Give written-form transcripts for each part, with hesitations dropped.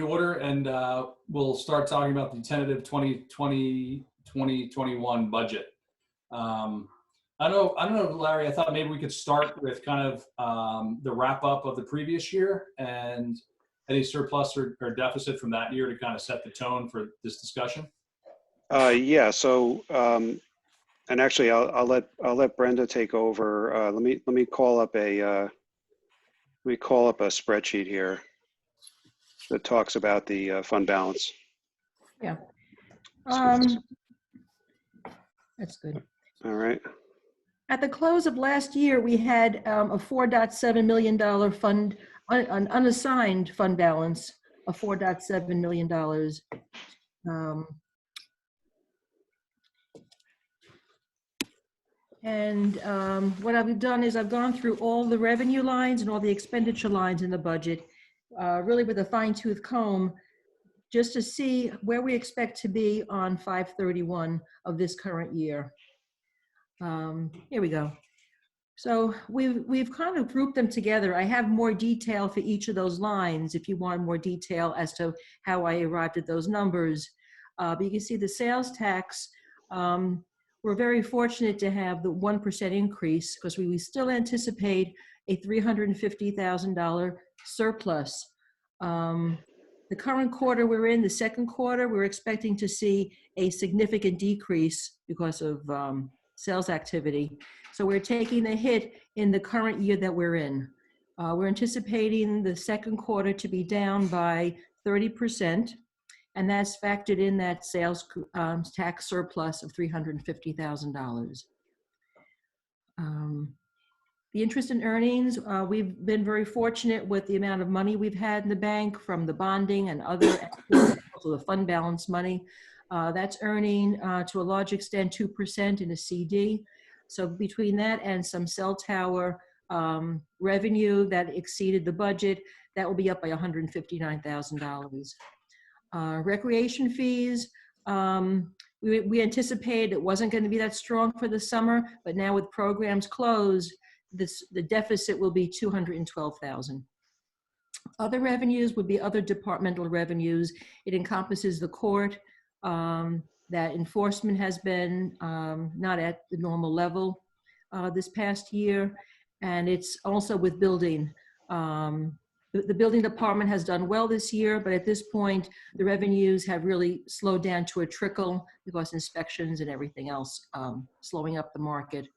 Order, and we'll start talking about the tentative 2020-2021 budget. I don't know, Larry, I thought maybe we could start with kind of the wrap up of the previous year and any surplus or deficit from that year to kind of set the tone for this discussion. Yeah. So, and actually, I'll let Brenda take over. Let me call up a spreadsheet here that talks about the fund balance. Yeah. That's good. All right. At the close of last year, we had a $4.7 million fund, an unassigned fund balance of $4.7 million. What I've done is I've gone through all the revenue lines and all the expenditure lines in the budget, really with a fine-tooth comb, just to see where we expect to be on 5/31 of this current year. Here we go. So we've kind of grouped them together. I have more detail for each of those lines if you want more detail as to how I arrived at those numbers. But you can see the sales tax, we're very fortunate to have the 1% increase because we still anticipate a $350,000 surplus. The current quarter we're in, the second quarter, we're expecting to see a significant decrease because of sales activity. So we're taking a hit in the current year that we're in. We're anticipating the second quarter to be down by 30%, and that's factored in that sales tax surplus of $350,000. The interest and earnings, we've been very fortunate with the amount of money we've had in the bank from the bonding and other, also the fund balance money. That's earning, to a large extent, 2% in a CD. So between that and some cell tower revenue that exceeded the budget, that will be up by $159,000. Recreation fees, we anticipated it wasn't going to be that strong for the summer, but now with programs closed, the deficit will be $212,000. Other revenues would be other departmental revenues. It encompasses the court, that enforcement has been not at the normal level this past year, and it's also with building. The building department has done well this year, but at this point, the revenues have really slowed down to a trickle because inspections and everything else slowing up the market.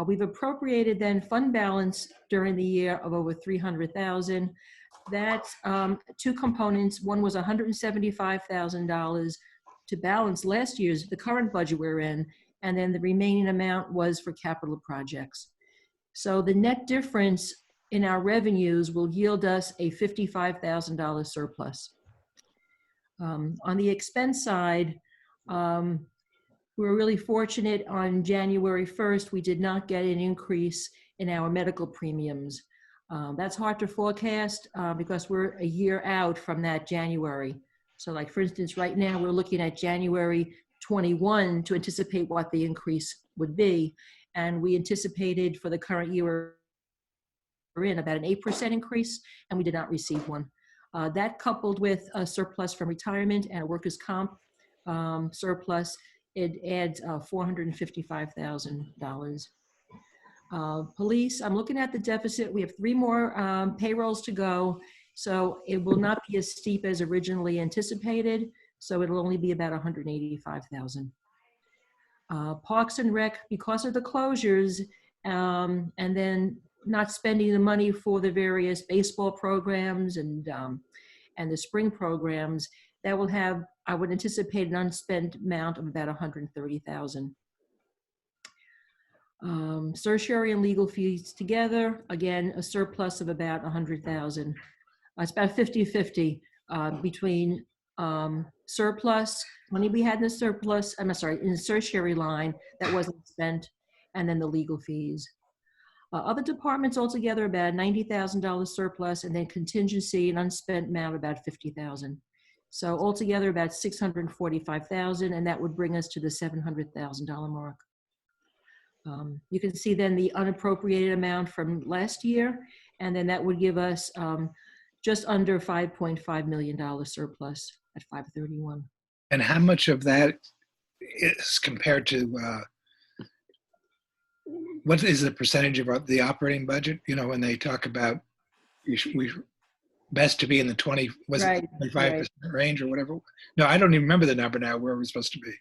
We've appropriated then fund balance during the year of over $300,000. That's two components. One was $175,000 to balance last year's, the current budget we're in, and then the remaining amount was for capital projects. So the net difference in our revenues will yield us a $55,000 surplus. On the expense side, we were really fortunate on January 1st, we did not get an increase in our medical premiums. That's hard to forecast because we're a year out from that January. So like, for instance, right now we're looking at January 21 to anticipate what the increase would be. And we anticipated for the current year we're in about an 8% increase, and we did not receive one. That coupled with a surplus from retirement and a workers' comp surplus, it adds $455,000. Police, I'm looking at the deficit. We have 3 more payrolls to go. So it will not be as steep as originally anticipated. So it'll only be about $185,000. Parks and Rec, because of the closures and then not spending the money for the various baseball programs and the spring programs, that will have, I would anticipate, an unspent amount of about $130,000. Certiorari and legal fees together, again, a surplus of about $100,000. It's about 50-50 between surplus, money we had in the surplus, in the certiorari line that wasn't spent, and then the legal fees. Other departments altogether about $90,000 surplus, and then contingency and unspent amount about $50,000. So altogether about $645,000, and that would bring us to the $700,000 mark. You can see then the unappropriated amount from last year, and then that would give us just under $5.5 million surplus at 5/31. And how much of that is compared to, what is the percentage of the operating budget? You know, when they talk about we best to be in the 20, was it Right, 25% range or whatever? No, I don't even remember the number now, where we're supposed to be.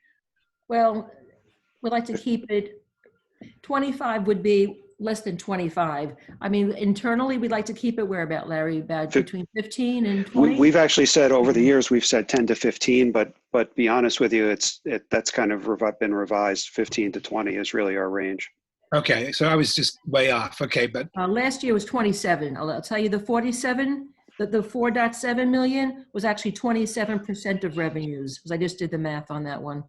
Well, we'd like to keep it, 25 would be less than 25. I mean, internally, we'd like to keep it where about, Larry? About between 15 and 20? We've actually said over the years, we've said 10 to 15, but be honest with you, that's kind of been revised. 15 to 20 is really our range. Okay, so I was just way off. Okay, but Last year was 27. I'll tell you, the 47, the 4.7 million was actually 27% of revenues, because I just did the math on that one.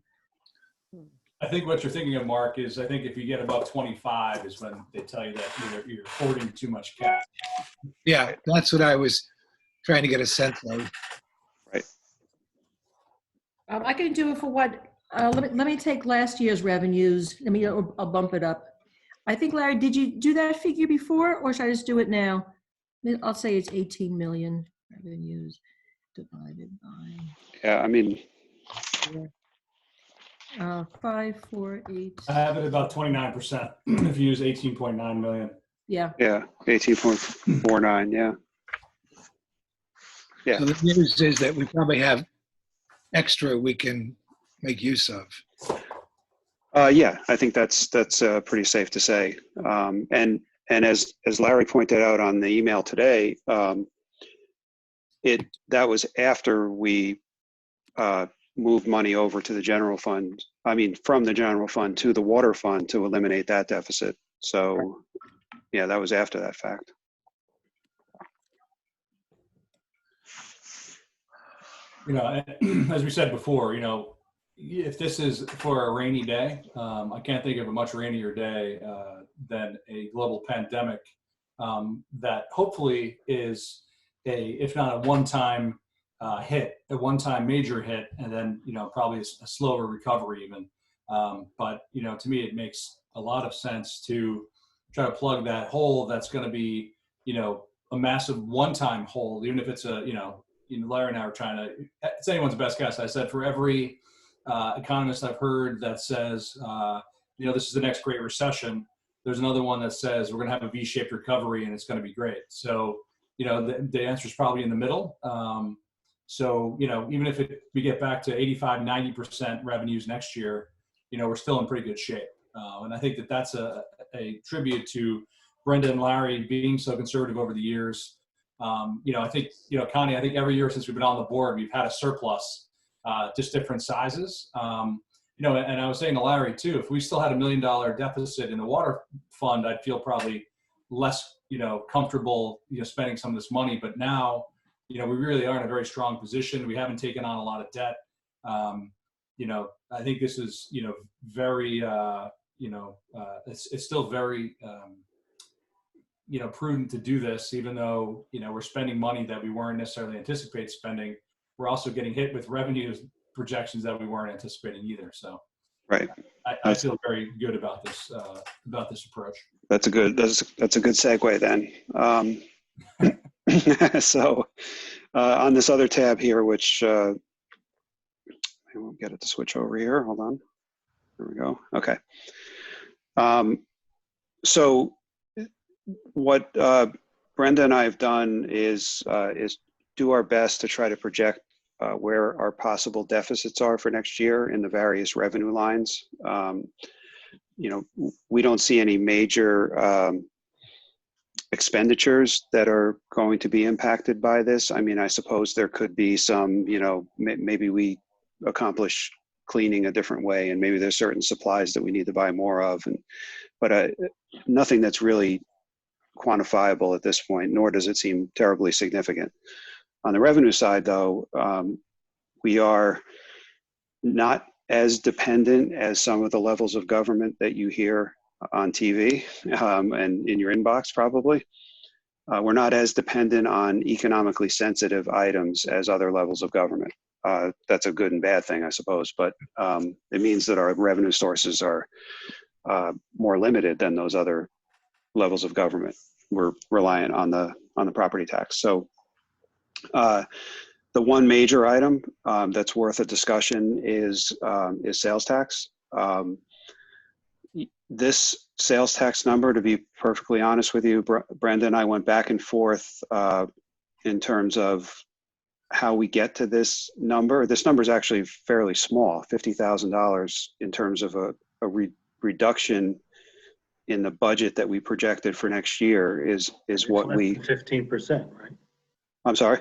I think what you're thinking of, Mark, is I think if you get above 25 is when they tell you that you're hoarding too much cash. yeah, that's what I was trying to get a sense of. Right. I can do it for what, let me take last year's revenues. I'll bump it up. I think, Larry, did you do that figure before, or should I just do it now? I'll say it's 18 million revenues divided by. Yeah, I mean, 5, 4, 8. I have it about 29% if you use 18.9 million. Yeah. yeah, 18.49. Yeah. Yeah. So the news is that we probably have extra we can make use of. Yeah, I think that's pretty safe to say. And as Larry pointed out on the email today, that was after we moved money over to the general fund. I mean, from the general fund to the water fund to eliminate that deficit. So, yeah, that was after that fact. You know, as we said before, you know, if this is for a rainy day, I can't think of a much rainier day than a global pandemic that hopefully is if not a one-time hit, a one-time major hit, and then, you know, probably a slower recovery even. But, you know, to me, it makes a lot of sense to try to plug that hole that's going to be, you know, a massive one-time hole, even if it's Larry and I were trying to, it's anyone's best guess. I said for every economist I've heard that says, you know, this is the next great recession, there's another one that says we're going to have a V-shaped recovery and it's going to be great. So, you know, the answer is probably in the middle. So, you know, even if we get back to 85, 90% revenues next year, you know, we're still in pretty good shape. And I think that's a tribute to Brenda and Larry being so conservative over the years. You know, I think, you know, Connie, I think every year since we've been on the board, we've had a surplus, just different sizes. You know, and I was saying to Larry too, if we still had $1 million deficit in the water fund, I'd feel probably less, you know, comfortable, you know, spending some of this money. But now, you know, we really are in a very strong position. We haven't taken on a lot of debt. You know, I think this is, you know, very, you know, it's still very, you know, prudent to do this, even though, you know, we're spending money that we weren't necessarily anticipating spending. We're also getting hit with revenue projections that we weren't anticipating either. So, Right. I feel very good about this approach. That's a good segue then. So on this other tab here, which I won't get it to switch over here. Hold on. There we go. Okay. So what Brenda and I have done is do our best to try to project where our possible deficits are for next year in the various revenue lines. You know, we don't see any major expenditures that are going to be impacted by this. I mean, I suppose there could be some, you know, maybe we accomplish cleaning a different way, and maybe there's certain supplies that we need to buy more of, but nothing that's really quantifiable at this point, nor does it seem terribly significant. On the revenue side, though, we are not as dependent as some of the levels of government that you hear on TV and in your inbox probably. We're not as dependent on economically sensitive items as other levels of government. That's a good and bad thing, I suppose, but it means that our revenue sources are more limited than those other levels of government. We're reliant on the property tax. So The one major item that's worth a discussion is sales tax. This sales tax number, to be perfectly honest with you, Brenda and I went back and forth in terms of how we get to this number. This number is actually fairly small, $50,000 in terms of a reduction in the budget that we projected for next year is what we. 15%, right? I'm sorry.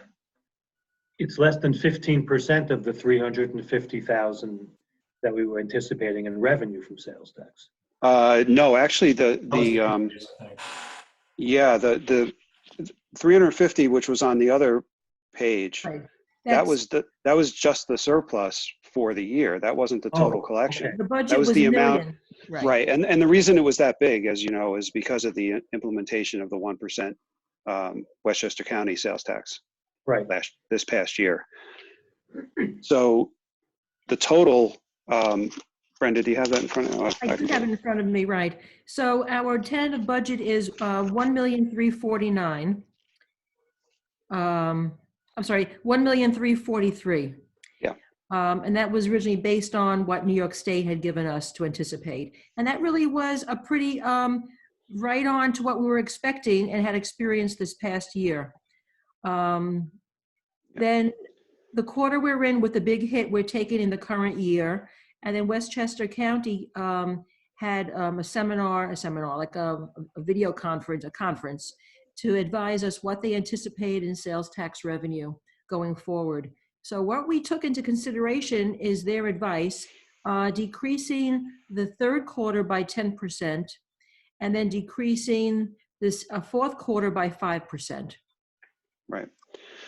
It's less than 15% of the 350,000 that we were anticipating in revenue from sales tax. No, actually, the 350, which was on the other page, Right. that was just the surplus for the year. That wasn't the total collection. Okay. The budget That was was the a amount, million. right? And the reason it was that big, as you know, is because of the implementation of the 1% Westchester County sales tax Right. this past year. So the total, Brenda, do you have that in front of you? I do have it in front of me, right. So our tentative budget is 1,349,000. I'm sorry, 1,343,000. Yeah. And that was originally based on what New York State had given us to anticipate. And that really was a pretty right on to what we were expecting and had experienced this past year. Then the quarter we're in with the big hit we're taking in the current year. And then Westchester County had a seminar, like a video conference, a conference to advise us what they anticipate in sales tax revenue going forward. So what we took into consideration is their advice, decreasing the third quarter by 10% and then decreasing this fourth quarter by 5%. Right.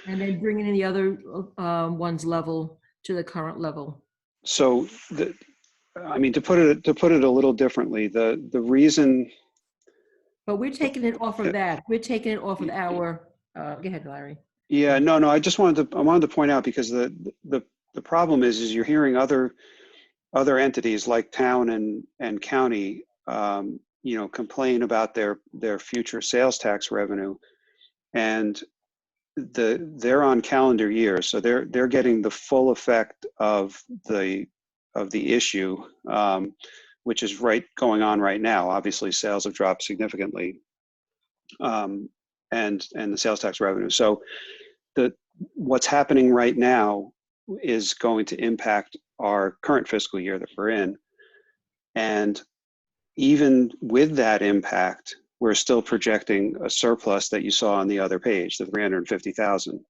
And then bringing in the other ones level to the current level. So, to put it a little differently, the reason. But we're taking it off of that. We're taking it off of our. Go ahead, Larry. Yeah, no. I just wanted to point out, because the problem is you're hearing other entities like town and county, complain about their future sales tax revenue, and they're on calendar years, so they're getting the full effect of the issue, which is going on right now. Obviously, sales have dropped significantly, and the sales tax revenue. So what's happening right now is going to impact our current fiscal year that we're in, and even with that impact, we're still projecting a surplus that you saw on the other page, the 350,000.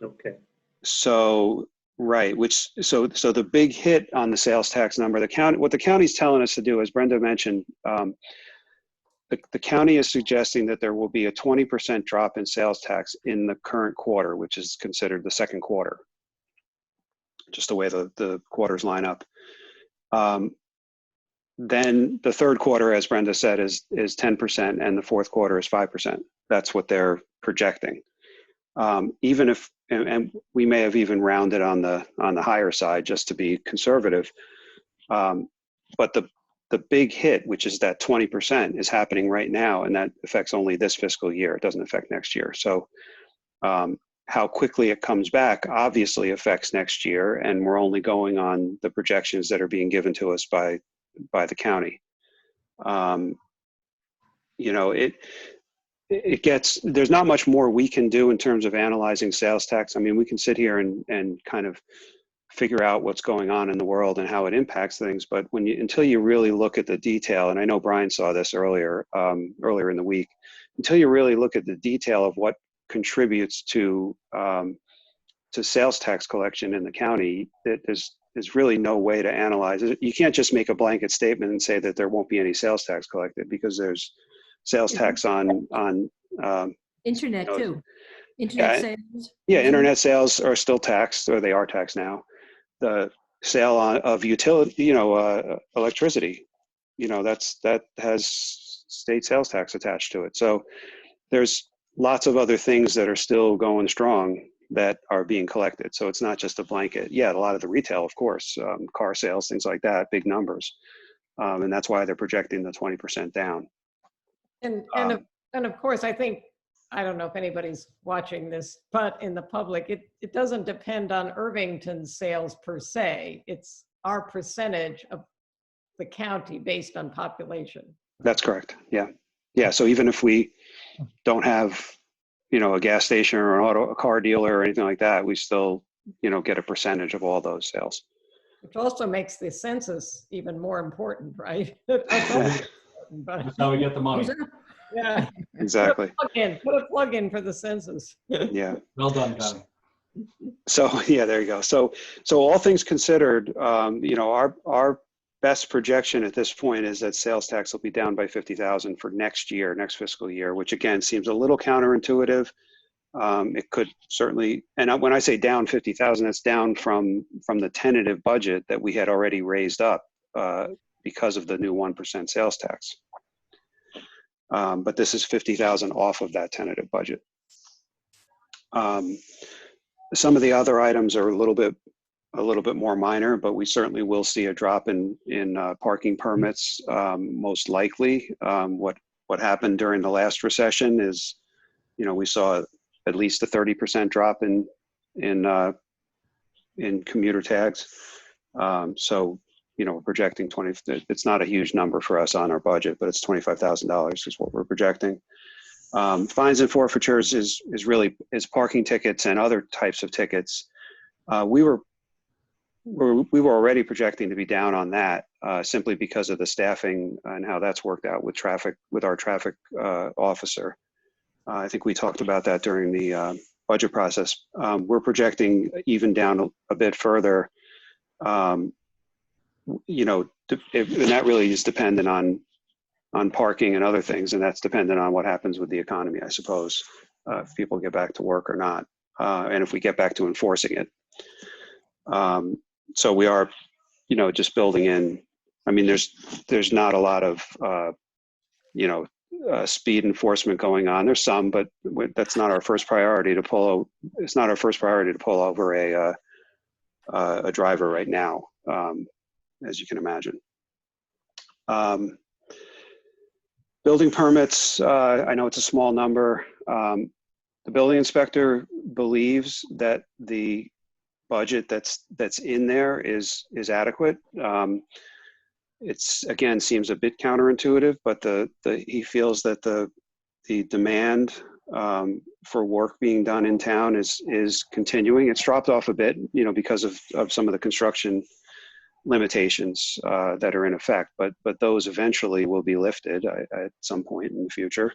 Okay. So, right, so the big hit on the sales tax number, what the county's telling us to do, as Brenda mentioned, the county is suggesting that there will be a 20% drop in sales tax in the current quarter, which is considered the second quarter, just the way the quarters line up. Then the third quarter, as Brenda said, is 10%, and the fourth quarter is 5%. That's what they're projecting. Even if, and we may have even rounded on the higher side just to be conservative. But the big hit, which is that 20%, is happening right now, and that affects only this fiscal year. It doesn't affect next year. So how quickly it comes back obviously affects next year, and we're only going on the projections that are being given to us by the county. There's not much more we can do in terms of analyzing sales tax. I mean, we can sit here and kind of figure out what's going on in the world and how it impacts things, but until you really look at the detail, and I know Brian saw this earlier in the week, until you really look at the detail of what contributes to sales tax collection in the county, there's really no way to analyze it. You can't just make a blanket statement and say that there won't be any sales tax collected, because there's sales tax on Internet too. Internet sales. Yeah, internet sales are still taxed, or they are taxed now. The sale of utility, electricity, that has state sales tax attached to it. So there's lots of other things that are still going strong that are being collected. So it's not just a blanket. Yeah, a lot of the retail, of course, car sales, things like that, big numbers. And that's why they're projecting the 20% down. And of course, I think I don't know if anybody's watching this, but in the public, it doesn't depend on Irvington's sales per se. It's our percentage of the county based on population. That's correct. Yeah. Yeah. So even if we don't have, you know, a gas station or a car dealer or anything like that, we still, you know, get a percentage of all those sales. Which also makes the census even more important, right? That's also important, but That's how we get the money. yeah. Exactly. Put a plug in for the census. Yeah. Well done, Connie. So yeah, there you go. So all things considered, you know, our best projection at this point is that sales tax will be down by 50,000 for next year, next fiscal year, which again seems a little counterintuitive. It could certainly, and when I say down 50,000, it's down from the tentative budget that we had already raised up because of the new 1% sales tax. But this is 50,000 off of that tentative budget. Some of the other items are a little bit more minor, but we certainly will see a drop in parking permits. Most likely, what happened during the last recession is, you know, we saw at least a 30% drop in commuter tags. So, you know, we're projecting 20. It's not a huge number for us on our budget, but it's $25,000 is what we're projecting. Fines and forfeitures is parking tickets and other types of tickets. We were already projecting to be down on that simply because of the staffing and how that's worked out with our traffic officer. I think we talked about that during the budget process. We're projecting even down a bit further. You know, and that really is dependent on parking and other things, and that's dependent on what happens with the economy, I suppose, if people get back to work or not, and if we get back to enforcing it. So we are, you know, just building in. I mean, there's not a lot of, you know, speed enforcement going on. There's some, but that's not our first priority to pull. It's not our first priority to pull over a driver right now, as you can imagine. Building permits, I know it's a small number. The building inspector believes that the budget that's in there is adequate. It's again seems a bit counterintuitive, but he feels that the demand for work being done in town is continuing. It's dropped off a bit, you know, because of some of the construction limitations that are in effect, but those eventually will be lifted at some point in the future,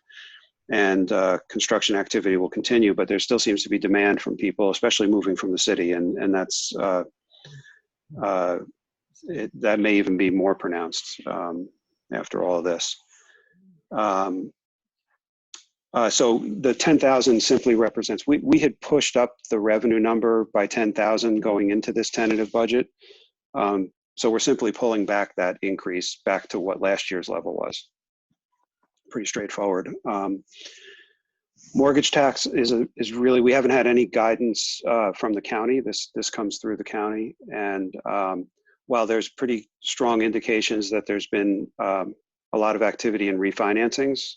and construction activity will continue. But there still seems to be demand from people, especially moving from the city, and that's that may even be more pronounced after all of this. So the 10,000 simply represents, we had pushed up the revenue number by 10,000 going into this tentative budget. So we're simply pulling back that increase back to what last year's level was. Pretty straightforward. Mortgage tax is really, we haven't had any guidance from the county. This comes through the county, and while there's pretty strong indications that there's been a lot of activity in refinancings,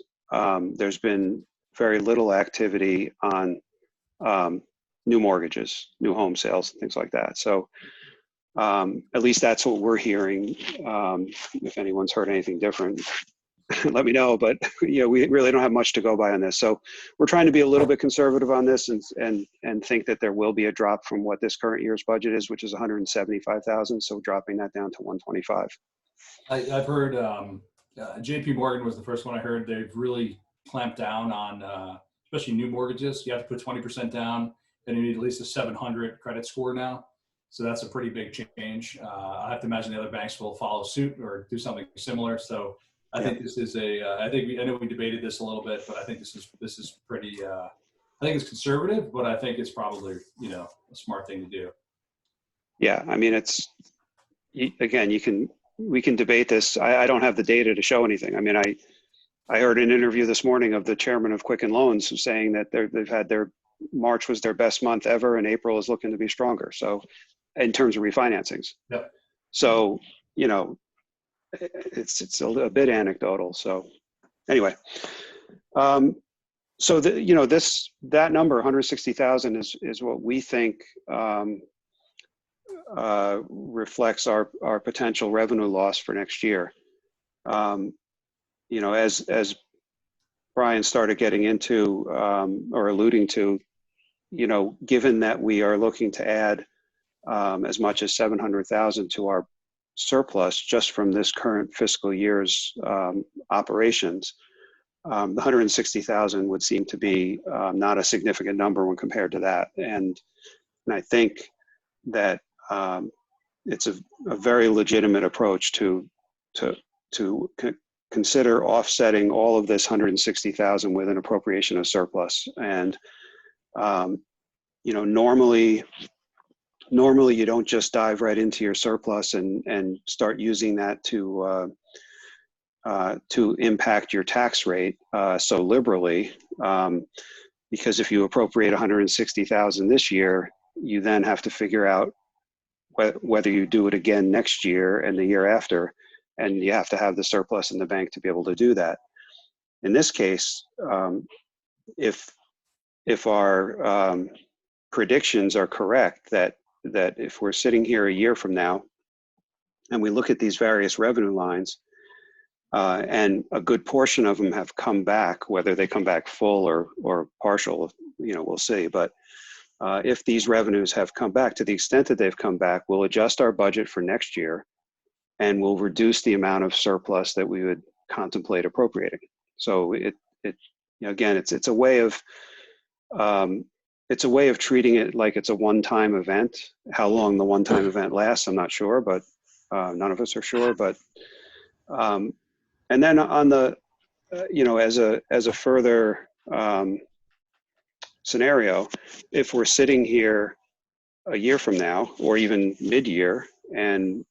there's been very little activity on new mortgages, new home sales, and things like that. So at least that's what we're hearing. If anyone's heard anything different, let me know. But you know, we really don't have much to go by on this. So we're trying to be a little bit conservative on this, and think that there will be a drop from what this current year's budget is, which is 175,000. So dropping that down to 125. I've heard JP Morgan was the first one I heard. They've really clamped down on especially new mortgages. You have to put 20% down, and you need at least a 700 credit score now. So that's a pretty big change. I have to imagine the other banks will follow suit or do something similar. So I think this is I know we debated this a little bit, but I think this is pretty, I think it's conservative, but I think it's probably, you know, a smart thing to do. Yeah. I mean, again, we can debate this. I don't have the data to show anything. I mean, I heard an interview this morning of the chairman of Quicken Loans who's saying that they've had March was their best month ever, and April is looking to be stronger. So in terms of refinancings. Yep. So, you know, it's a bit anecdotal. So anyway, So that number 160,000 is what we think reflects our potential revenue loss for next year. As Brian started getting into or alluding to, given that we are looking to add as much as 700,000 to our surplus just from this current fiscal year's operations, the 160,000 would seem to be not a significant number when compared to that. And I think that it's a very legitimate approach to consider offsetting all of this 160,000 with an appropriation of surplus. And normally you don't just dive right into your surplus and start using that to impact your tax rate so liberally, because if you appropriate 160,000 this year, you then have to figure out whether you do it again next year and the year after, and you have to have the surplus in the bank to be able to do that. In this case, if our predictions are correct, that if we're sitting here a year from now and we look at these various revenue lines, and a good portion of them have come back, whether they come back full or partial, we'll see. But if these revenues have come back, to the extent that they've come back, we'll adjust our budget for next year and we'll reduce the amount of surplus that we would contemplate appropriating. So again, it's a way of treating it like it's a one-time event. How long the one-time event lasts, I'm not sure, but none of us are sure. But and then on the, as a further scenario, if we're sitting here a year from now, or even mid-year, and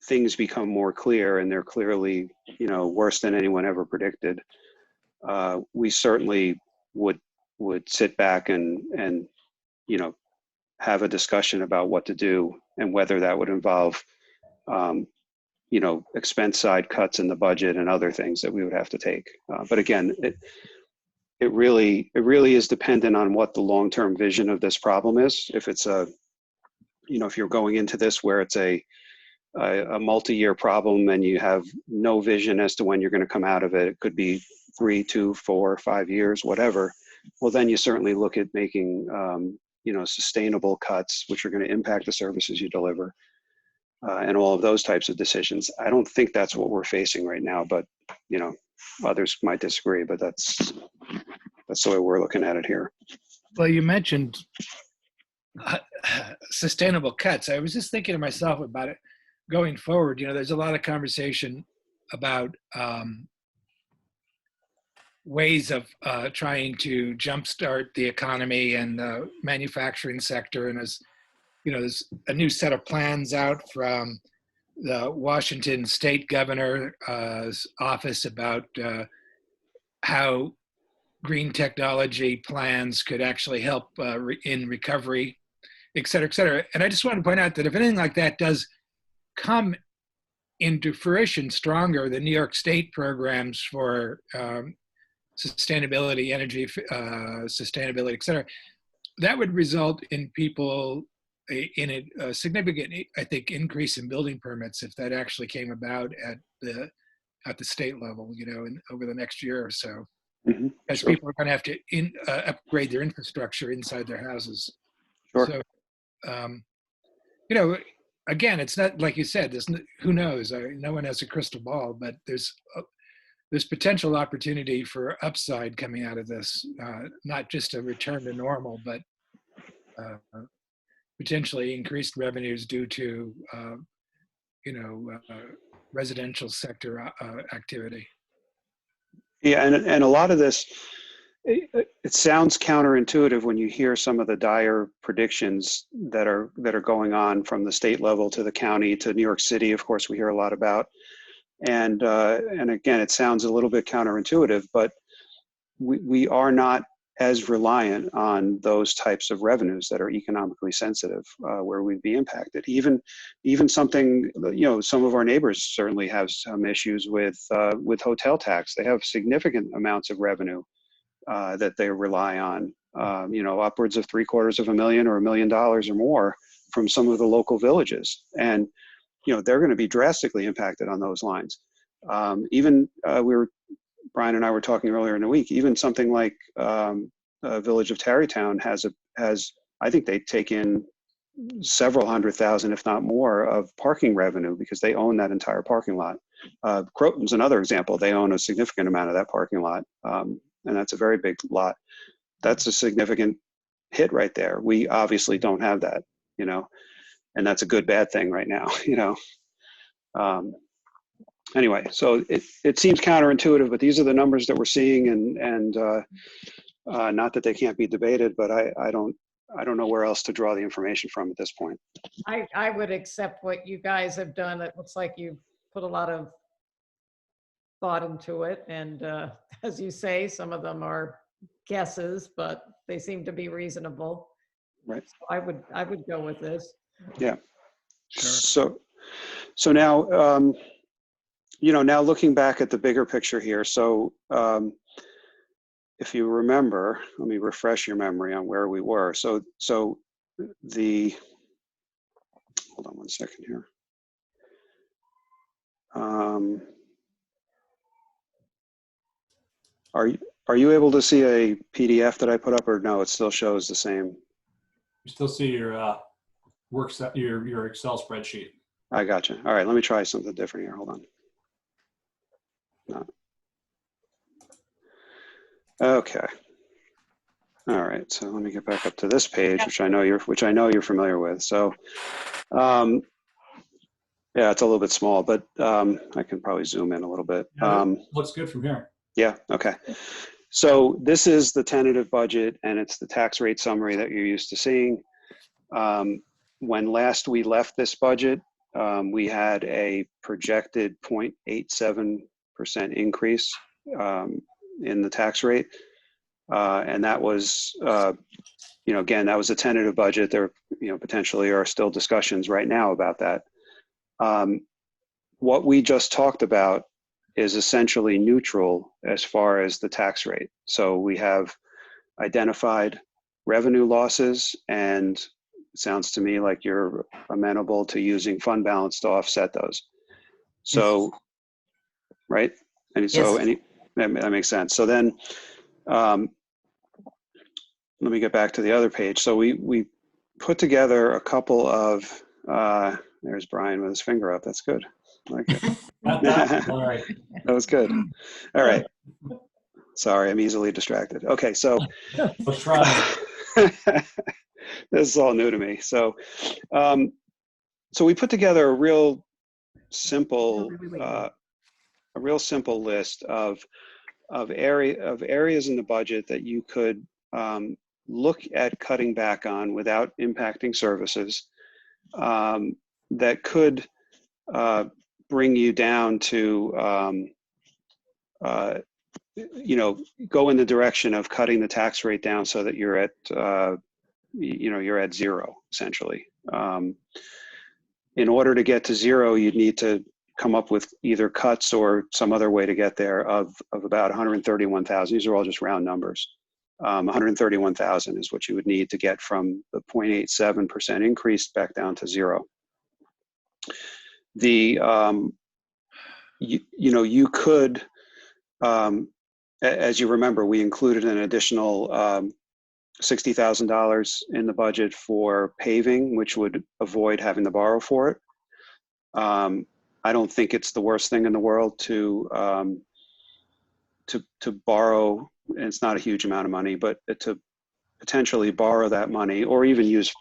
things become more clear, and they're clearly, worse than anyone ever predicted, we certainly would sit back and have a discussion about what to do and whether that would involve expense side cuts in the budget and other things that we would have to take. But again, it really is dependent on what the long-term vision of this problem is. If it's if you're going into this where it's a multi-year problem and you have no vision as to when you're going to come out of it, it could be 3, 2, 4, 5 years, whatever. Well, then you certainly look at making sustainable cuts, which are going to impact the services you deliver, and all of those types of decisions. I don't think that's what we're facing right now, but others might disagree, but that's the way we're looking at it here. Well, you mentioned sustainable cuts. I was just thinking to myself about it going forward. There's a lot of conversation about ways of trying to jumpstart the economy and the manufacturing sector. And there's a new set of plans out from the Washington State Governor's office about how green technology plans could actually help in recovery, et cetera, et cetera. And I just want to point out that if anything like that does come into fruition stronger, the New York State programs for sustainability, energy sustainability, et cetera, that would result in people in a significant, I think, increase in building permits if that actually came about at the state level, over the next year or so. Mm-hmm. As Sure. people are going to have to upgrade their infrastructure inside their houses. Sure. So, again, it's not like you said. Who knows? No one has a crystal ball, but there's potential opportunity for upside coming out of this. Not just a return to normal, but potentially increased revenues due to residential sector activity. Yeah, and a lot of this, it sounds counterintuitive when you hear some of the dire predictions that are going on from the state level to the county to New York City. Of course, we hear a lot about, and again, it sounds a little bit counterintuitive, but we are not as reliant on those types of revenues that are economically sensitive, where we'd be impacted. Even something, some of our neighbors certainly have some issues with hotel tax. They have significant amounts of revenue that they rely on, you know, upwards of $750,000 or $1 million or more from some of the local villages. And, you know, they're going to be drastically impacted on those lines. Brian and I were talking earlier in the week, even something like village of Tarrytown has, I think they take in several $100,000, if not more, of parking revenue because they own that entire parking lot. Croton's another example. They own a significant amount of that parking lot, and that's a very big lot. That's a significant hit right there. We obviously don't have that, you know, and that's a good, bad thing right now, you know. Anyway, so it seems counterintuitive, but these are the numbers that we're seeing, and not that they can't be debated, but I don't know where else to draw the information from at this point. I would accept what you guys have done. It looks like you've put a lot of thought into it. And as you say, some of them are guesses, but they seem to be reasonable. Right. So I would go with this. Yeah. Sure. So now, you know, now looking back at the bigger picture here. So if you remember, let me refresh your memory on where we were. So hold on one second here. Are you able to see a PDF that I put up, or no, it still shows the same? You still see your your Excel spreadsheet. I gotcha. All right, let me try something different here. Hold on. No. Okay. All right. So let me get back up to this page, which I know you're familiar with. So, yeah, it's a little bit small, but I can probably zoom in a little bit. Looks good from here. Yeah. Okay. So this is the tentative budget, and it's the tax rate summary that you're used to seeing. When last we left this budget, we had a projected 0.87% increase in the tax rate. And that was, you know, again, that was a tentative budget. There, you know, potentially are still discussions right now about that. What we just talked about is essentially neutral as far as the tax rate. So we have identified revenue losses, and it sounds to me like you're amenable to using fund balance to offset those. So, right? And so that makes sense. So then, let me get back to the other page. So we put together a couple of, there's Brian with his finger up. That's good. I like it. All right. That was good. All right. Sorry, I'm easily distracted. Okay, so Let's try. this is all new to me. So, so we put together a real simple list of areas in the budget that you could look at cutting back on without impacting services, that could bring you down to, you know, go in the direction of cutting the tax rate down so that you're at, you know, you're at zero, essentially. In order to get to zero, you'd need to come up with either cuts or some other way to get there of about 131,000. These are all just round numbers. 131,000 is what you would need to get from the 0.87% increase back down to zero. The, you know, you could, as you remember, we included an additional $60,000 in the budget for paving, which would avoid having to borrow for it. I don't think it's the worst thing in the world to borrow, and it's not a huge amount of money, but to potentially borrow that money or even use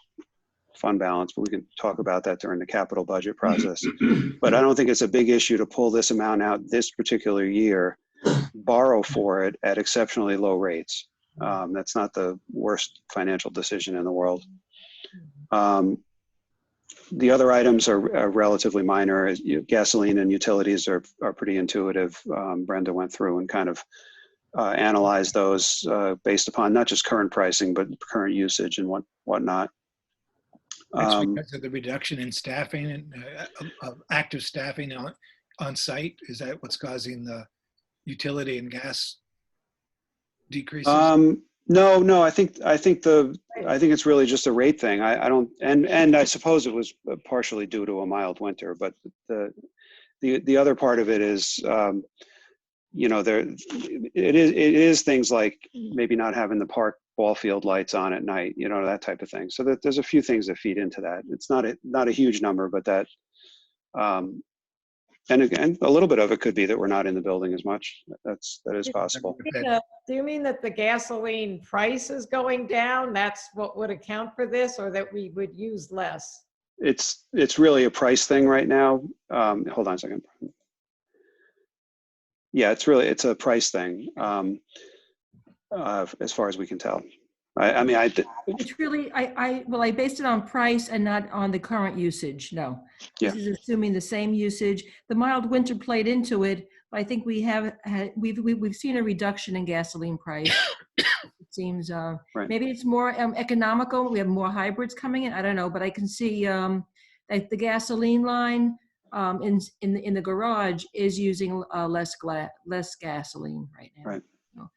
fund balance, but we can talk about that during the capital budget process. But I don't think it's a big issue to pull this amount out this particular year, borrow for it at exceptionally low rates. That's not the worst financial decision in the world. The other items are relatively minor. Gasoline and utilities are pretty intuitive. Brenda went through and kind of analyzed those based upon not just current pricing, but current usage and whatnot. That's because of the reduction in staffing and active staffing on site. Is that what's causing the utility and gas decreases? No, I think it's really just a rate thing. I don't, and I suppose it was partially due to a mild winter, but the other part of it is, it is things like maybe not having the park ball field lights on at night, that type of thing. So there's a few things that feed into that. It's not a huge number, but that, and again, a little bit of it could be that we're not in the building as much. That is possible. Do you mean that the gasoline price is going down? That's what would account for this, or that we would use less? It's really a price thing right now. Hold on a second. Yeah, it's a price thing, as far as we can tell. It's really, I based it on price and not on the current usage, no. Yeah. This is assuming the same usage. The mild winter played into it, but I think we've seen a reduction in gasoline price. It seems, Right. Maybe it's more economical. We have more hybrids coming in, I don't know, but I can see like the gasoline line in the garage is using less gasoline right now. Right. So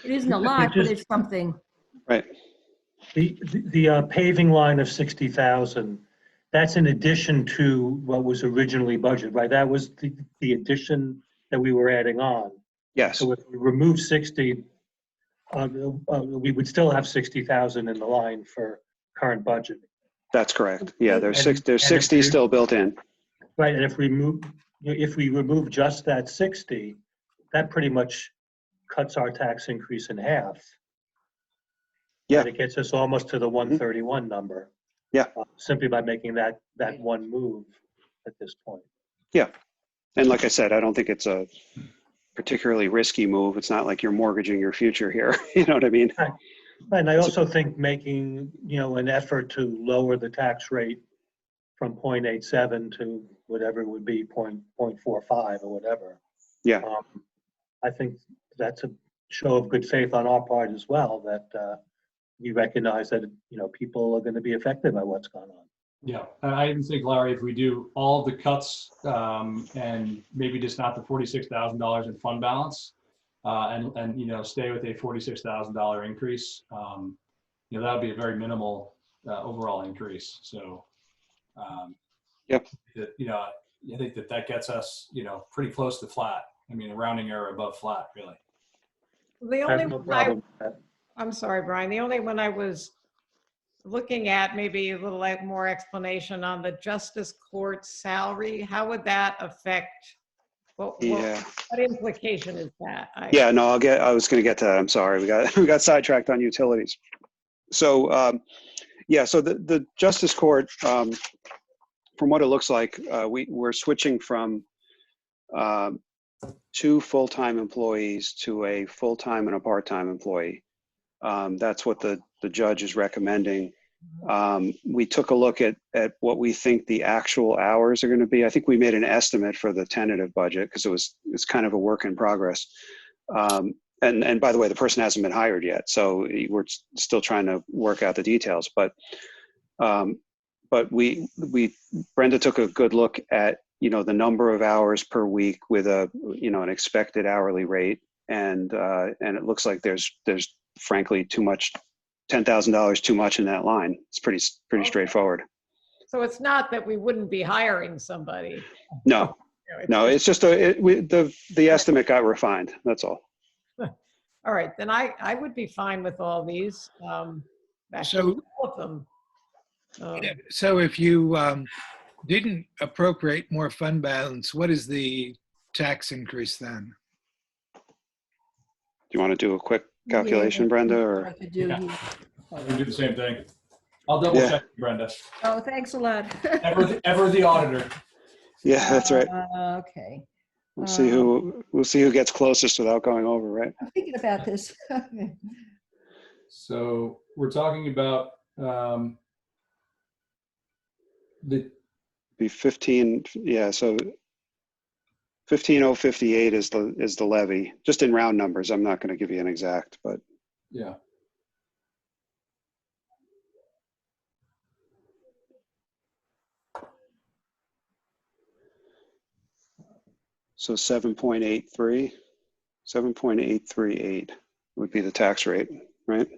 it isn't a lot, but it's something. Right. The paving line of 60,000, that's in addition to what was originally budgeted, right? That was the addition that we were adding on. Yes. So if we remove 60, we would still have 60,000 in the line for current budget. That's correct. Yeah, there's 60 we- still built in. Right, and if we remove just that 60, that pretty much cuts our tax increase in half. Yeah. And it gets us almost to the 131 number. Yeah. Simply by making that one move at this point. Yeah. And like I said, I don't think it's a particularly risky move. It's not like you're mortgaging your future here. You know what I mean? Right. And I also think making, an effort to lower the tax rate from 0.87 to whatever it would be, 0.45 or whatever. Yeah. I think that's a show of good faith on our part as well, that we recognize that, people are going to be affected by what's going on. Yeah, and I even think, Larry, if we do all the cuts and maybe just not the $46,000 in fund balance, and stay with a $46,000 increase, that would be a very minimal overall increase. So, Yep. I think that gets us, pretty close to flat. I mean, a rounding error above flat, really. The I have only no one problem with that. I'm sorry, Brian, the only one I was looking at, maybe a little more explanation on the justice court salary. How would that affect, what implication is that? Yeah, no, I was going to get to that. I'm sorry. We got sidetracked on utilities. So, so the justice court, from what it looks like, we're switching from 2 full-time employees to a full-time and a part-time employee. That's what the judge is recommending. We took a look at what we think the actual hours are going to be. I think we made an estimate for the tentative budget because it's kind of a work in progress. And by the way, the person hasn't been hired yet, so we're still trying to work out the details. But Brenda took a good look at the number of hours per week with an expected hourly rate, and it looks like there's frankly too much, $10,000 too much in that line. It's pretty straightforward. So it's not that we wouldn't be hiring somebody. No, it's just the estimate got refined. That's all. All right, then I would be fine with all these. So all of them. So if you didn't appropriate more fund balance, what is the tax increase then? Do you want to do a quick calculation, Brenda? Or I could do. Yeah. We do the same thing. I'll double check, Brenda. Oh, thanks a lot. Ever the auditor. yeah, that's right. Okay. We'll see who gets closest without going over, right? I'm thinking about this. So we're talking about Be 15. Yeah, so 15,058 is the levy, just in round numbers. I'm not going to give you an exact, but yeah. so 7.83, 7.838. would be the tax rate, right?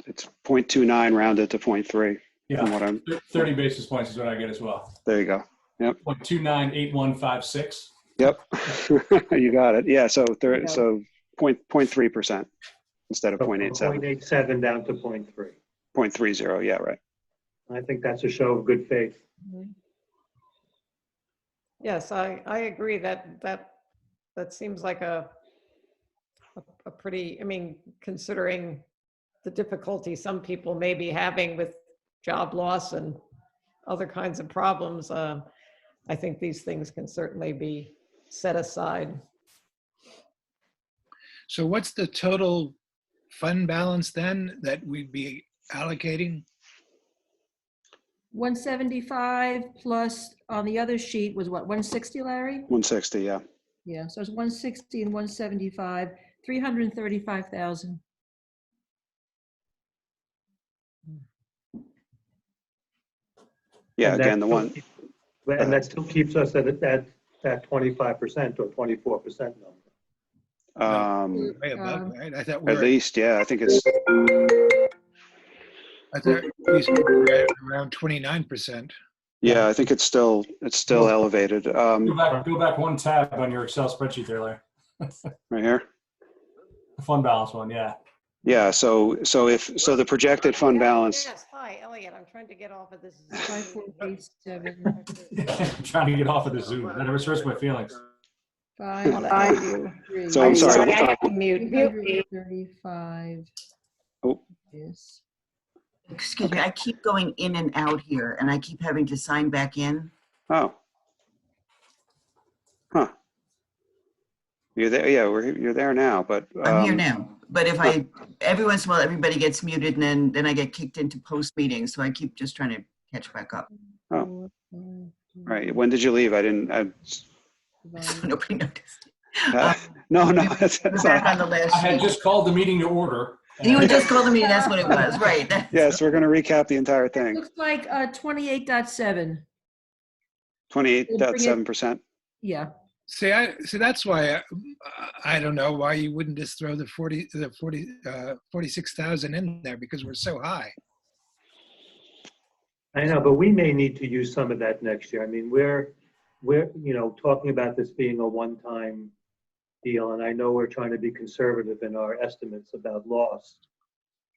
It's 0.29 rounded to 0.3 Yeah, from what I'm, 30 basis points is what I get as well. there you go. Yep. 0.298156. Yep. You got it. Yeah. So Yeah. so 0.3% instead of From 0.87. 0.87 down to 0.3. 0.30. Yeah. Right. I think that's a show of good faith. Yes, I agree that seems like a pretty, I mean, considering the difficulty some people may be having with job loss and other kinds of problems, I think these things can certainly be set aside. So what's the total fund balance then that we'd be allocating? 175 plus on the other sheet was what, 160, Larry? 160. Yeah. Yeah, so it's 160 and 175, 335,000. Yeah. And Again, that the one. And that still keeps us at that 25% or 24% number. Way above, right? I thought we At were, least, yeah. I think it's. I thought we were at around 29%. Yeah, I think it's still elevated. Go back one tab on your Excel spreadsheet there, Larry. Right here. The fund balance one, yeah. Yeah. So the projected fund balance. Yes, hi, Elliot, I'm trying to get off of this. 5487. I'm trying to get off of the Zoom. That never hurts my feelings. 553. So I'm sorry. I have to mute me. 335. Oh. Yes. Excuse me, I keep going in and out here and I keep having to sign back in. Oh. Huh. You're there. Yeah, you're there now, but. I'm here now, but if every once in a while, everybody gets muted and then I get kicked into post meetings. So I keep just trying to catch back up. Oh. Right. When did you leave? Nobody noticed. No. We're That's back on not, the last I had sheet. just called the meeting to order. You had just called the meeting, that's what it was, right. yes, we're going to recap the entire thing. Looks like 28.7. 28.7%. Yeah. See, that's why I don't know why you wouldn't just throw the 46,000 in there, because we're so high. I know, but we may need to use some of that next year. I mean, we're talking about this being a one-time deal, and I know we're trying to be conservative in our estimates about loss,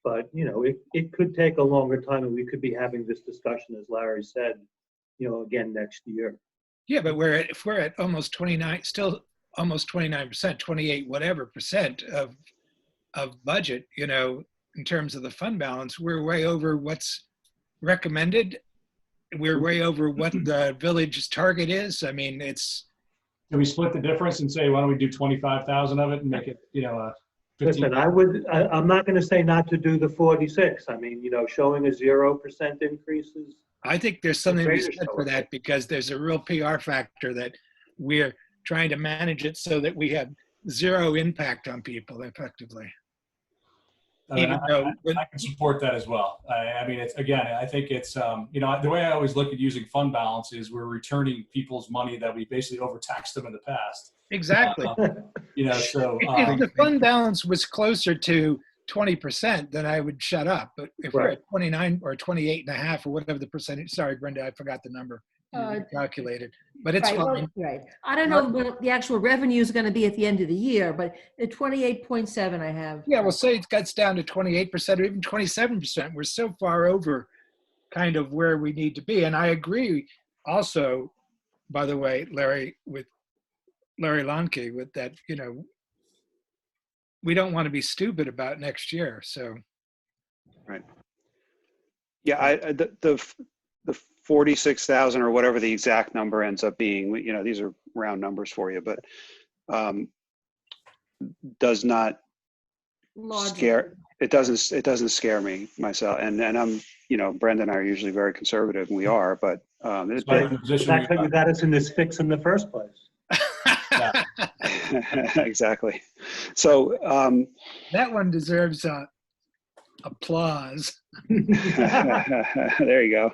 but it could take a longer time, and we could be having this discussion, as Larry said, again next year. Yeah, but if we're at almost 29, still almost 29%, 28 whatever percent of budget, in terms of the fund balance, we're way over what's recommended. We're way over what the village's target is. I mean, it's. Can we split the difference and say, why don't we do 25,000 of it and make it, a 15? Listen, I'm not going to say not to do the 46. I mean, showing a 0% increases. I think there's something to be said for that, because there's a real PR factor that we're trying to manage it so that we have zero impact on people effectively. I mean, Even though I can support that as well. I mean, I think it's, the way I always look at using fund balance is we're returning people's money that we basically overtaxed them in the past. exactly. So. If the fund balance was closer to 20%, then I would shut up. But if we're at 29 or 28.5 or whatever the percentage, sorry, Brenda, I forgot the number you calculated, but it's fine. Right. I don't know what the actual revenue is going to be at the end of the year, but at 28.7 I have. Yeah, well, say it gets down to 28% or even 27%. We're so far over kind of where we need to be. And I agree also, by the way, Larry, with Larry Lonke, with that, we don't want to be stupid about next year. So. Right. Yeah, the 46,000 or whatever the exact number ends up being, these are round numbers for you, but does not scare. It doesn't scare me myself. And I'm, Brenda and I are usually very conservative, and we are, but That's how you got us in this fix in the first place. Exactly. So, That one deserves applause. there you go.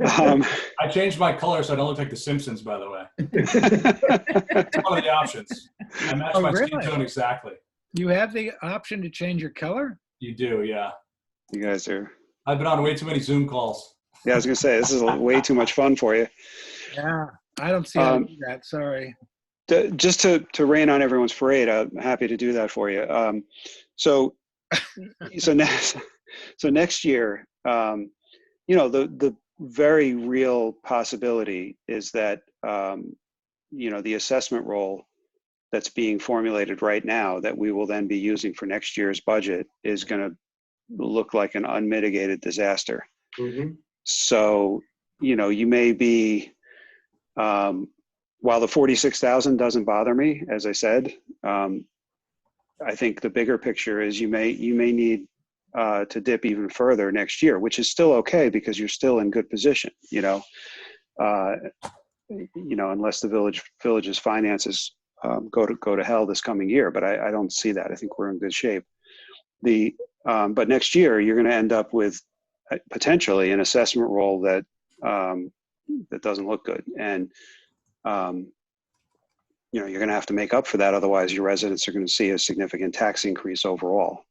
I changed my color so I don't look like the Simpsons, by the way. It's one of the options. I match Oh, my skin really? tone exactly. You have the option to change your color? You do, yeah. You guys are, I've been on way too many Zoom calls. yeah, I was going to say, this is way too much fun for you. Yeah, I don't see how to do that. Sorry. Just to rain on everyone's parade, I'm happy to do that for you. So next year, the very real possibility is that, the assessment role that's being formulated right now that we will then be using for next year's budget is going to look like an unmitigated disaster. Mm-hmm. So, you may be, while the 46,000 doesn't bother me, as I said, I think the bigger picture is you may need to dip even further next year, which is still okay because you're still in good position, unless the village's finances go to hell this coming year. But I don't see that. I think we're in good shape. But next year you're going to end up with potentially an assessment role that doesn't look good, and you're going to have to make up for that. Otherwise, your residents are going to see a significant tax increase overall.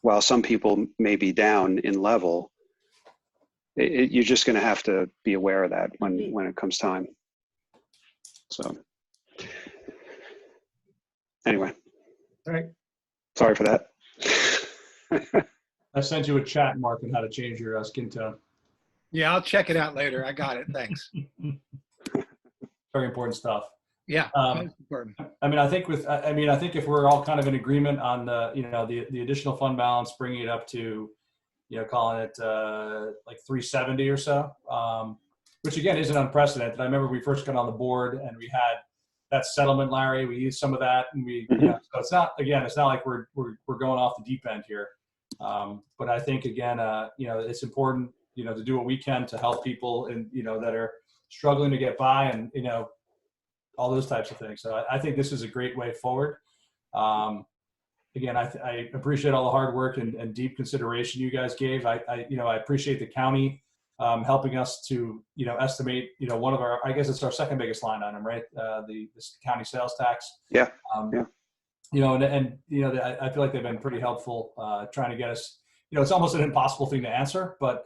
While some people may be down in level, you're just going to have to be aware of that when it comes time. So anyway, All right. sorry for that. I sent you a chat, Mark, on how to change your skin tone. Yeah, I'll check it out later. I got it. Thanks. Very important stuff. Yeah, that's important. I think if we're all kind of in agreement on the additional fund balance, bringing it up to, calling it like 370 or so, which again isn't unprecedented. I remember we first got on the board and we had that settlement, Larry. We used some of that, and so it's not like we're going off the deep end here. But I think again, it's important, to do what we can to help people and that are struggling to get by, and all those types of things. So I think this is a great way forward. Again, I appreciate all the hard work and deep consideration you guys gave. I appreciate the county helping us to estimate one of our, I guess it's our second biggest line item, right? This county sales tax. Yeah. I feel like they've been pretty helpful trying to get us. It's almost an impossible thing to answer, but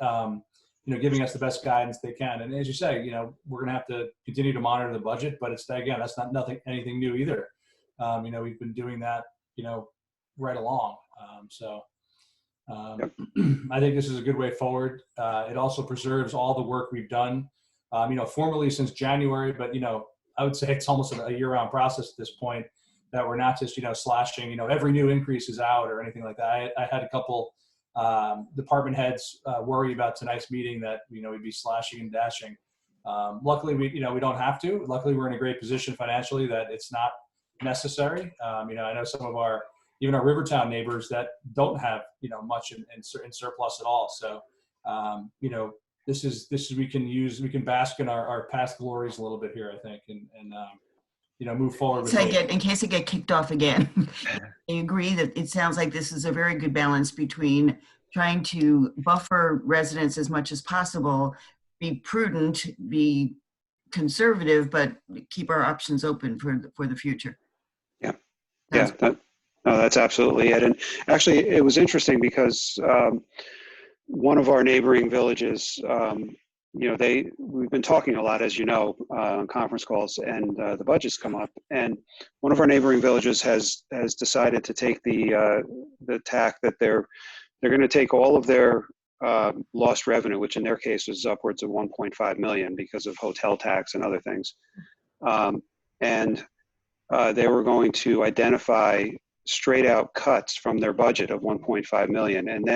giving us the best guidance they can. And as you say, we're going to have to continue to monitor the budget, but that's not anything new either. We've been doing that, right along. I think this is a good way forward. It also preserves all the work we've done, formally since January, but, I would say it's almost a year-round process at this point, that we're not just, slashing, every new increase is out or anything like that. I had a couple department heads worry about tonight's meeting that we'd be slashing and dashing. Luckily, we don't have to. Luckily, we're in a great position financially that it's not necessary. I know some of even our Rivertown neighbors that don't have much in surplus at all. So this is we can bask in our past glories a little bit here, I think, and move forward. So in case I get kicked off again, I agree that it sounds like this is a very good balance between trying to buffer residents as much as possible, be prudent, be conservative, but keep our options open for the future. Yeah. That's absolutely it. And actually, it was interesting because one of our neighboring villages, we've been talking a lot, as you know, on conference calls, and the budgets come up. And one of our neighboring villages has decided to take the tack that they're going to take all of their lost revenue, which in their case was upwards of 1.5 million because of hotel tax and other things, and they were going to identify straight out cuts from their budget of 1.5 million, and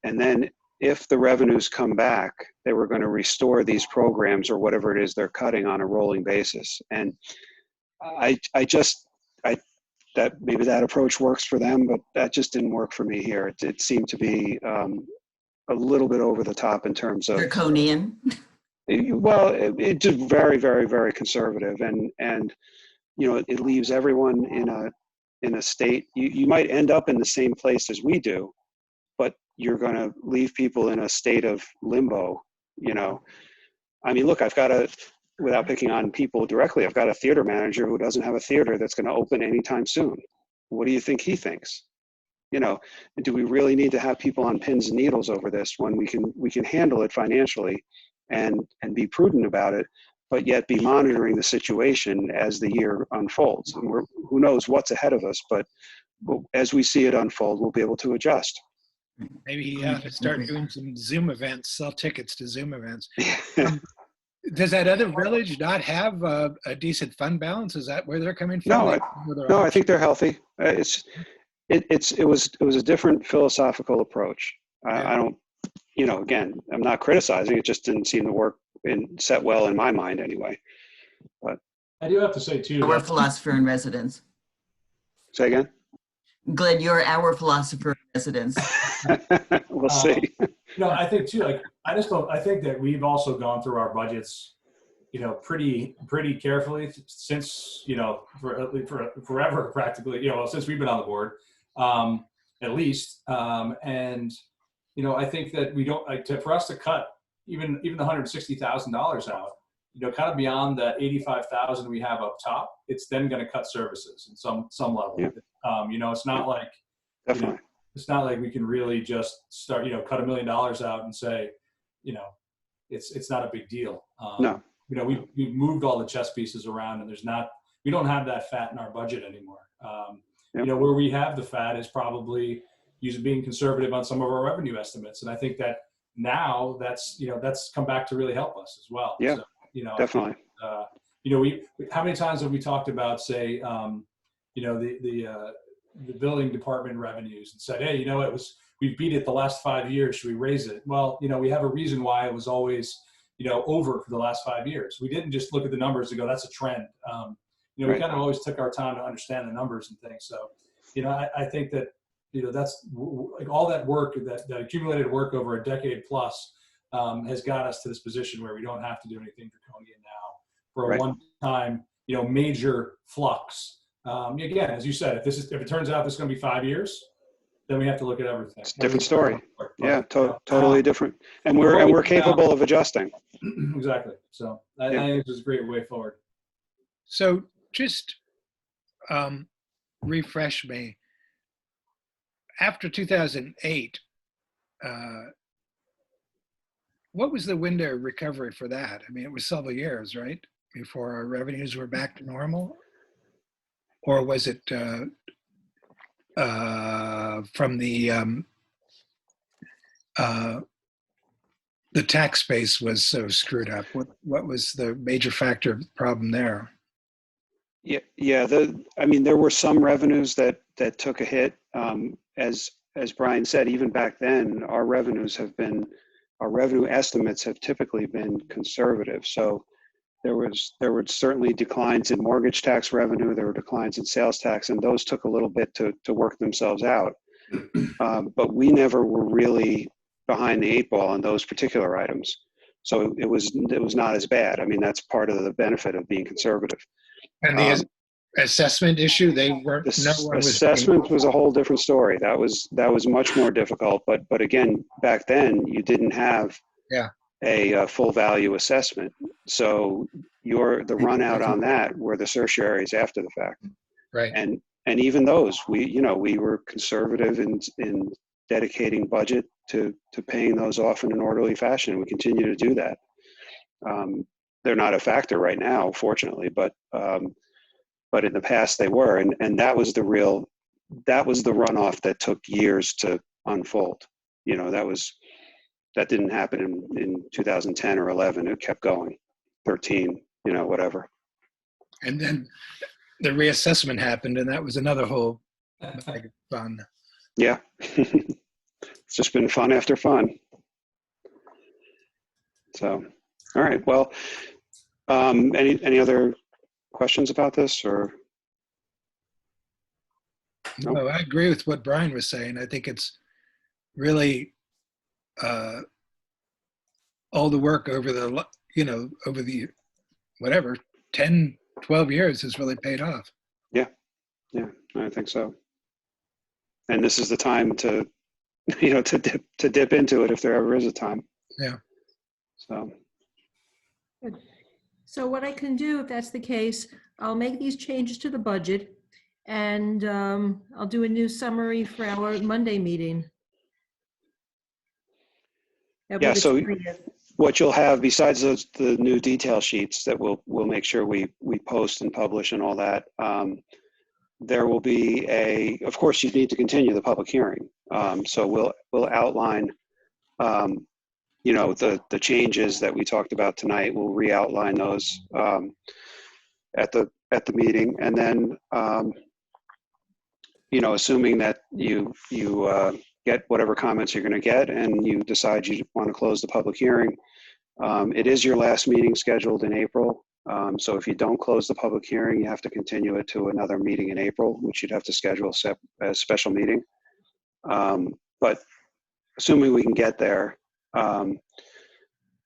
then if the revenues come back, they were going to restore these programs or whatever it is they're cutting on a rolling basis. And that maybe that approach works for them, but that just didn't work for me here. It seemed to be a little bit over the top in terms of Draconian. Well, it's just very, very, very conservative, and it leaves everyone in a state. You might end up in the same place as we do, but you're going to leave people in a state of limbo. I mean, look, without picking on people directly, I've got a theater manager who doesn't have a theater that's going to open anytime soon. What do you think he thinks? Do we really need to have people on pins and needles over this when we can handle it financially and be prudent about it, but yet be monitoring the situation as the year unfolds? And who knows what's ahead of us, but as we see it unfold, we'll be able to adjust. Maybe start doing some Zoom events, sell tickets to Zoom events. Does that other village not have a decent fund balance? Is that where they're coming from? No, I think they're healthy. It was a different philosophical approach. I don't, again, I'm not criticizing. It just didn't seem to work and set well in my mind anyway. But I do have to say too. Our philosopher in residence. Say again? Glad you're our philosopher in residence. We'll see. I think too, I think that we've also gone through our budgets, pretty carefully since, for forever practically, since we've been on the board, at least. And, I think that we don't, for us to cut even the $160,000 out, kind of beyond that 85,000 we have up top, it's then going to cut services in some level. Yeah. It's not like, Definitely. It's not like we can really just start, cut $1 million out and say, it's not a big deal. No. We've moved all the chess pieces around, and we don't have that fat in our budget anymore. Where we have the fat is probably being conservative on some of our revenue estimates. And I think that now that's come back to really help us as well. Yeah, so, definitely. How many times have we talked about, say, the building department revenues and said, hey, we beat it the last 5 years. Should we raise it? Well, we have a reason why it was always, over for the last 5 years. We didn't just look at the numbers and go, that's a trend. We Right. kind of always took our time to understand the numbers and things. So, I think that, that's like all that work, that accumulated work over a decade plus has got us to this position where we don't have to do anything draconian now for a Right. one-time, major flux. Again, as you said, if it turns out this is going to be 5 years, then we have to look at everything. It's a different story. But, Yeah, totally different. And we're capable of adjusting. Exactly. So I think this is a great way forward. So just refresh me. After 2008, what was the window of recovery for that? I mean, it was several years, right? Before our revenues were back to normal? Or was it from the tax base was so screwed up? What was the major factor problem there? Yeah. There were some revenues that took a hit. As Brian said, even back then, our revenue estimates have typically been conservative. So there were certainly declines in mortgage tax revenue. There were declines in sales tax, and those took a little bit to work themselves out. But we never were really behind the 8 ball on those particular items. So it was not as bad. I mean, that's part of the benefit of being conservative. And the assessment issue, assessment was a whole different story. That was much more difficult. But again, back then you didn't have a full value assessment. So the run out on that were the certiorari's after the fact. Right. And even those, we were conservative in dedicating budget to paying those off in an orderly fashion. We continue to do that. They're not a factor right now, fortunately, but in the past they were, and that was the runoff that took years to unfold. That didn't happen in 2010 or 11. It kept going, 13, whatever. And then the reassessment happened, and that was another whole bag of fun. Yeah. It's just been fun after fun. So, all right. Well, any other questions about this, or? No, I agree with what Brian was saying. I think it's really all the work over the you know, over the, whatever, 10, 12 years has really paid off. Yeah, I think so. And this is the time to, you know, to dip into it if there ever is a time. Yeah. So, Good. So what I can do, if that's the case, I'll make these changes to the budget, and I'll do a new summary for our Monday meeting. That'll be yeah, the so 20th. what you'll have besides the new detail sheets that we'll make sure we post and publish and all that, there will be of course you need to continue the public hearing. So we'll outline, you know, the changes that we talked about tonight. We'll re-outline those at the meeting, and then you know, assuming that you get whatever comments you're going to get, and you decide you want to close the public hearing. It is your last meeting scheduled in April. So if you don't close the public hearing, you have to continue it to another meeting in April, which you'd have to schedule a special meeting. But assuming we can get there,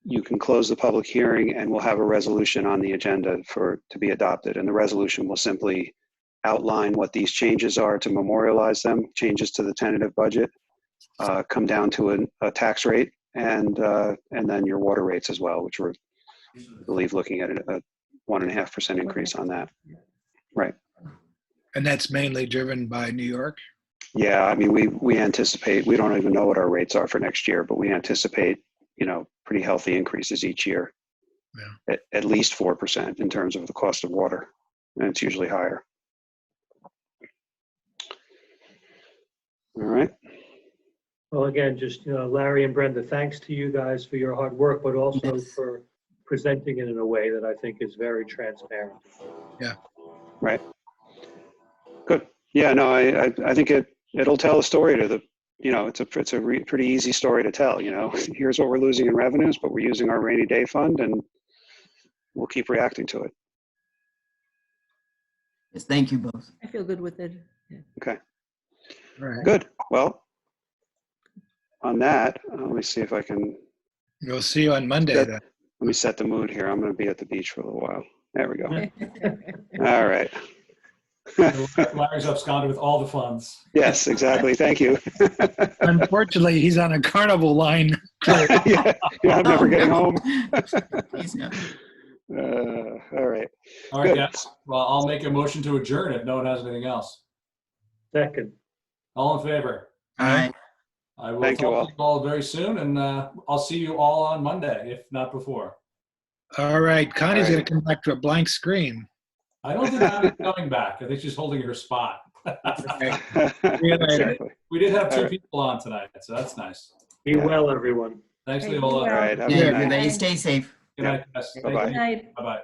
you can close the public hearing, and we'll have a resolution on the agenda to be adopted. And the resolution will simply outline what these changes are to memorialize them, changes to the tentative budget, come down to a tax rate, and then your water rates as well, which we're, I believe, looking at a 1.5% increase on that. Right. And that's mainly driven by New York? Yeah, I mean, we anticipate, we don't even know what our rates are for next year, but we anticipate, you know, pretty healthy increases each year. Yeah. At least 4% in terms of the cost of water, and it's usually higher. All right. Well, again, just, you know, Larry and Brenda, thanks to you guys for your hard work, but also Yes. for presenting it in a way that I think is very transparent. Yeah. Right. Good. Yeah, no, I think it'll tell a story to the, you know, it's a pretty easy story to tell, you know. Here's what we're losing in revenues, but we're using our rainy day fund, and we'll keep reacting to it. Yes, thank you both. I feel good with it. Yeah. Okay. All right. Good. Well, on that, let me see if I can, We'll see you on Monday then. let me set the mood here. I'm going to be at the beach for a little while. There we go. All right. Larry's absconded with all the funds. Yes, exactly. Thank you. Unfortunately, he's on a carnival line. Yeah, I'm never getting home. Please no. All right. All right, Good. guys. Well, I'll make a motion to adjourn if no one has anything else. Second. All in favor? All right. I will Thank you talk to you all very soon, and I'll see you all on Monday, if not before. All right. Connie's All going right. to come back to a blank screen. I don't think Connie's coming back. I think she's holding her spot. Okay. See you later. Exactly. We did have All two right. people on tonight, so that's nice. Be Yeah. well, everyone. Thanks, Hey, be Leola. All right. Have a Yeah, good night. everybody stay safe. Good night, guys. Thank Bye-bye. you. Good night. Bye-bye.